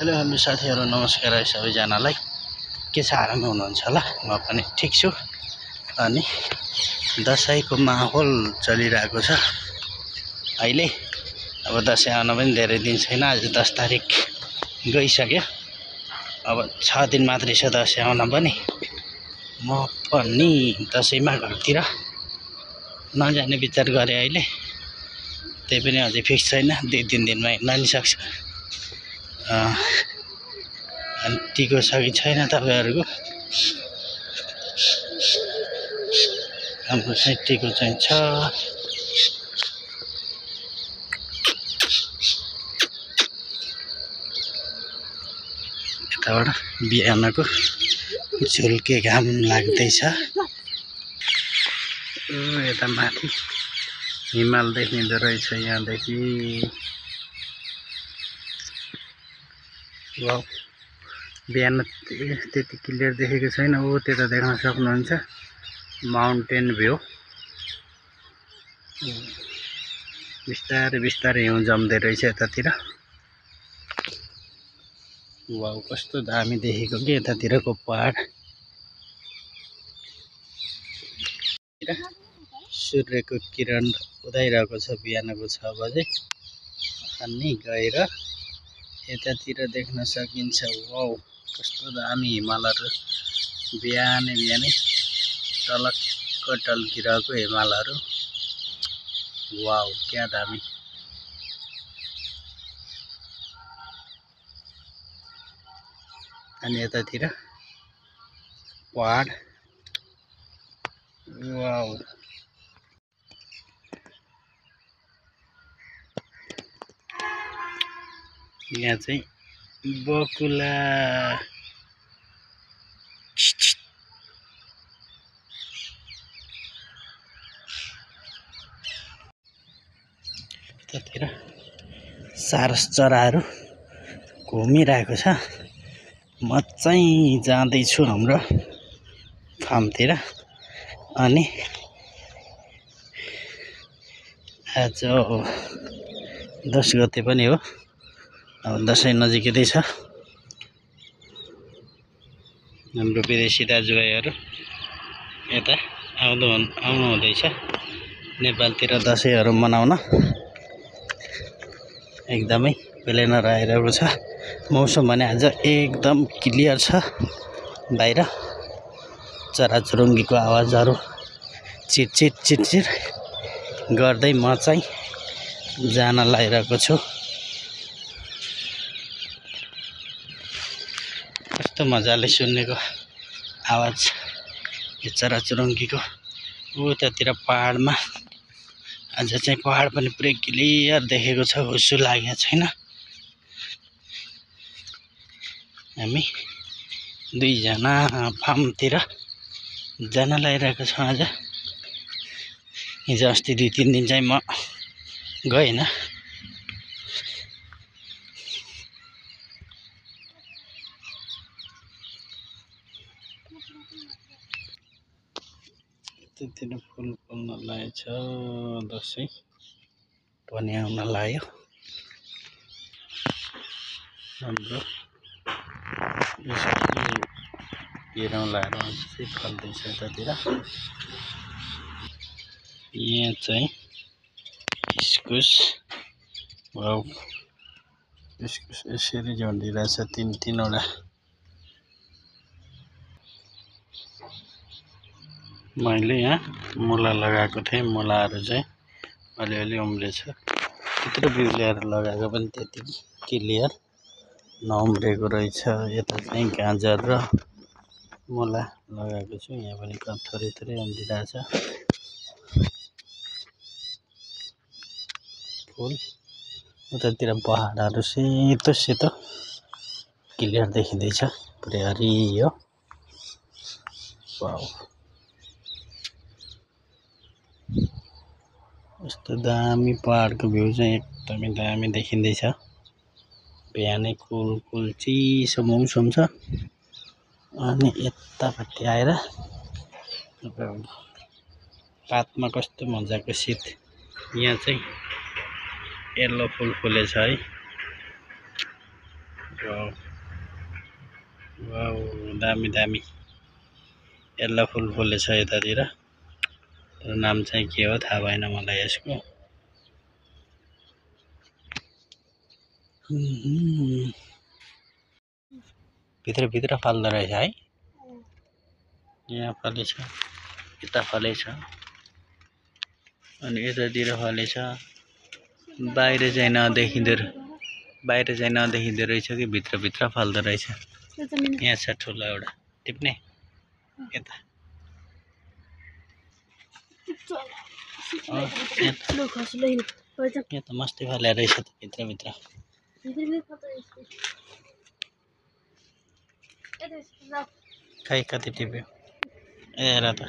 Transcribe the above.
Hello हाम्रो साथीहरु नमस्कार है सबैजनालाई। के छ आरामै हुनुहुन्छ होला? म पनि ठीक छु। अनि दशैंको माहौल चलिरहेको छ अहिले। अब दशैं आउन पनि धेरै दिन छैन, आज 10 तारिक गइसक्यो। अब 6 दिन मात्रै छ दशैं आउन पनि। म पनि दशैंमा घरतिर नजाने विचार गरे अहिले। त्यही पनि अझै फिक्स छैन, 2-3 दिनमा हिँड्न नि सक्छ। अनि टिको छ कि छैन तपाईहरुको? हाम्रो चाहिँ टिको चाहिँ छ। यताबाट बिहानको झुल्के घाम लाग्दैछ। यता माथि हिमाल देखिँदो रहेछ यहाँदेखि। वाउ, बिहान त्यति क्लियर देखेको छैन। ओ त्यता देख्न सक्नुहुन्छ माउन्टेन भ्यू। बिस्तारै बिस्तारै हिउँ जम्दै रहेछ यतातिर। वाउ, कस्तो दामी देखेको के यतातिरको पहाड। सूर्यको किरण उदाइरहेको छ बिहानको 6 बजे। अनि गएर यतातिर देख्न सकिन्छ। वाउ, कस्तो दामी हिमालहरु बिहानै बिहानै टलक्क टल्किरहेको हिमालहरु। वाउ, क्या दामी। अनि यतातिर पहाड। वाउ, यहाँ चाहिँ बकुला। यतातिर सारस चराहरू घुमिरहेको छ। म चाहिँ जाँदैछु हाम्रो फार्मतिर। अनि आज 10 गते पनि हो। अब दशैं नजिकै छ। हाम्रो विदेशी दाजुभाइहरू यता आउनु हुँदैछ नेपालतिर दशैंहरू मनाउन। एकदमै प्लेनर आइरहेको छ। मौसम भने आज एकदम क्लियर छ। बाहिर चराचुरुङ्गीको आवाजहरू चिटचिट चिटचिट गर्दै म चाहिँ जान लागिरहेको छु। कस्तो मजाले सुन्नेको आवाज यो चराचुरुङ्गीको। उतातिर पहाडमा आज चाहिँ पहाड पनि पुरै क्लियर देखेको छ, हुस्सु लागेको छैन। हामी 2 जना फार्मतिर जान लागिरहेको छौँ आज। हिजो अस्ति 2-3 दिन चाहिँ म गएन। त्यतिर फुल फल्न लागेको छ। दशैं पनि आउन लाग्यो। हाम्रो हिरौँलाहरू चाहिँ फल्दैछ यतातिर। यहाँ चाहिँ इस्कुस। वाउ, इस्कुस यसरी झन्डिरहेछ 3-3 वटा। मैले यहाँ मुला लगाएको थिएँ। मुलाहरू चाहिँ अलिअलि उम्रेछ। त्यत्रो बिउ ल्याएर लगाएको पनि त्यति क्लियर नउम्रेको रहेछ। यता चाहिँ गाजर र मुला लगाएको छु। यहाँ पनि थोरै थोरै उम्रिरहेछ फुल। उतातिर पहाडहरू सेतो सेतो क्लियर देखिँदैछ, पुरै हरियो। वाउ, यस्तो दामी पहाडको भ्यू चाहिँ एकदमै दामी देखिँदैछ। बिहानै कुल चिसो मौसम छ। अनि यतापट्टि आएर पातमा कस्तो मजाको शीत। यहाँ चाहिँ येल्लो फुल फुलेछ है। वाउ वाउ दामी दामी यल्लो फुल फुलेछ यतातिर तर नाम चाहिँ के हो थाहा भएन मलाई यसको भित्र भित्र फल्दो रहेछ है यहाँ फलेछ यता फलेछ अनि यतातिर फलेछ बाहिर चाहिँ नदेखिँदो रहेछ कि भित्र भित्र फल्दो रहेछ यहाँ छ ठुलो एउटा टिप्ने यता यहाँ त मस्तै फले रहेछ त भित्र भित्र खै कति टिप्यो हेर त